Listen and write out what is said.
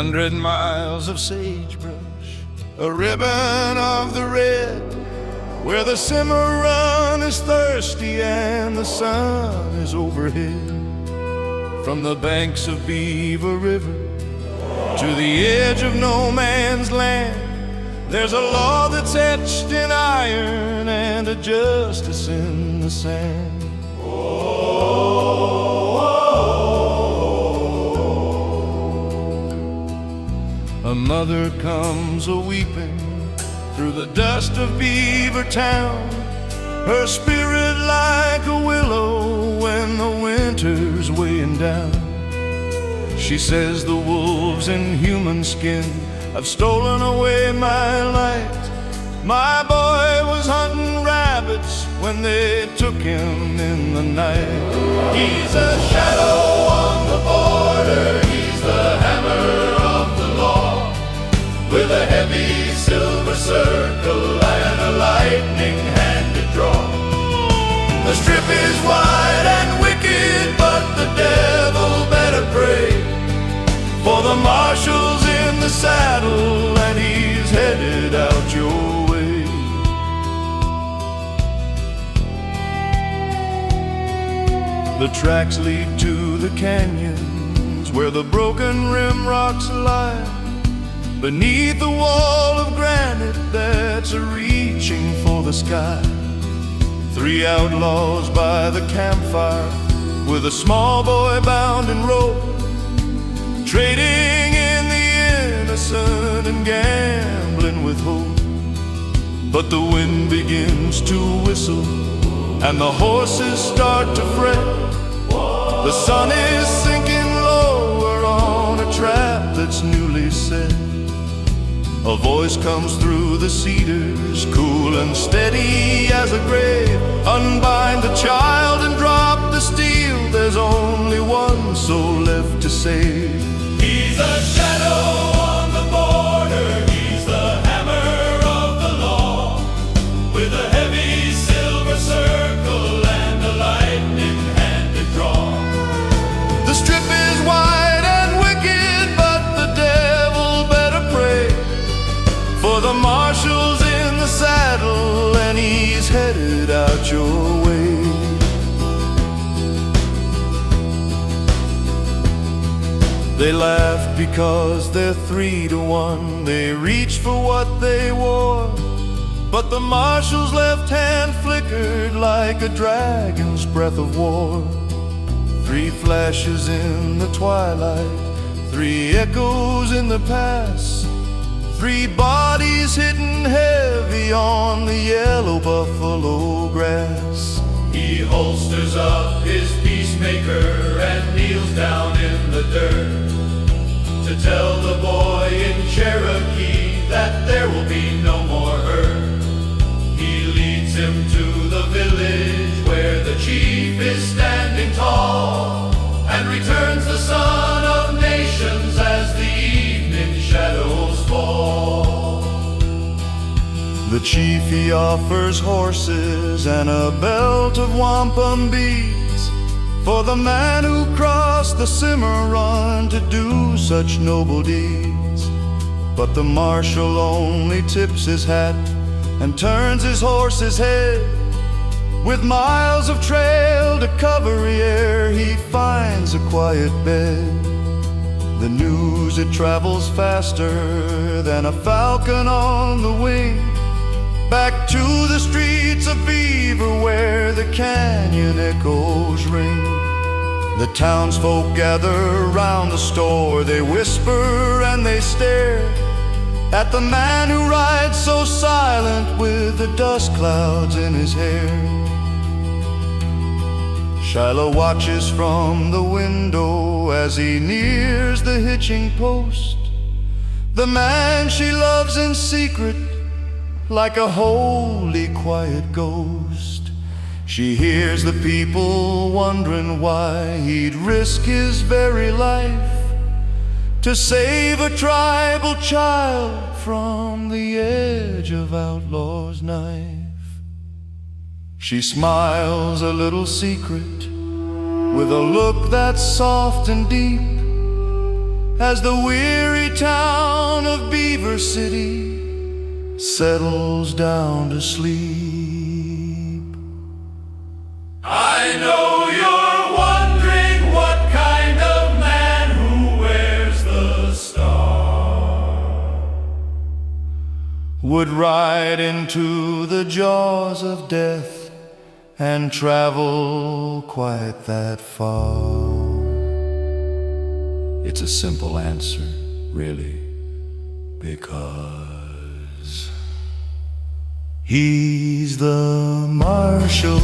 100 miles of sagebrush, a ribbon of the red, where the Cimarron is thirsty and the sun is overhead. From the banks of Beaver River to the edge of no man's land, there's a law that's etched in iron and a justice in the sand. A mother comes a-weeping through the dust of Beaver Town, her spirit like a willow when the winter's weighing down. She says the wolves in human skin have stolen away my light. My boy was hunting rabbits when they took him in the night. He's a shadow on the border, he's the hammer of the law, with a heavy silver circle and a lightning-handed draw. The strip is wide and wicked, but the devil better pray, for the marshal's in the saddle and he's headed out your way. The tracks lead to the canyons where the broken rim rocks lie, beneath the wall of granite that's reaching for the sky. 3 outlaws by the campfire, with a small boy bound in rope, trading in the innocent and gambling with hope. But the wind begins to whistle and the horses start to fret. The sun is sinking lower on a trap that's newly set. A voice comes through the cedars, cool and steady as a grave. Unbind the child and drop the steel, there's only one soul left to save. He's a shadow on the border, he's the hammer of the law, with a heavy silver circle and a lightning-handed draw. The strip is wide and wicked, but the devil better pray, for the marshal's in the saddle and he's headed out your way. They laughed because they're 3 to 1. They reached for what they wore, but the marshal's left hand flickered like a dragon's breath of war. 3 flashes in the twilight, 3 echoes in the past, 3 bodies hitting heavy on the yellow buffalo grass. He holsters up his peacemaker and kneels down in the dirt to tell the boy in Cherokee that there will be no more hurt. He leads him to the village where the chief is standing tall, and returns the son of nations as the evening shadows fall. The chief, he offers horses and a belt of wampum beads for the man who crossed the Cimarron to do such noble deeds. But the marshal only tips his hat and turns his horse's head. With miles of trail to cover ere he finds a quiet bed. The news, it travels faster than a falcon on the wing, back to the streets of Beaver where the canyon echoes ring. The townsfolk gather round the store, they whisper and they stare at the man who rides so silent with the dust clouds in his hair. Shiloh watches from the window as he nears the hitching post. The man she loves in secret, like a holy quiet ghost. She hears the people wondering why he'd risk his very life to save a tribal child from the edge of outlaw's knife. She smiles a little secret with a look that's soft and deep, as the weary town of Beaver City settles down to sleep. I know you're wondering what kind of man who wears the star would ride into the jaws of death and travel quite that far. It's a simple answer, really, because he's the Marshal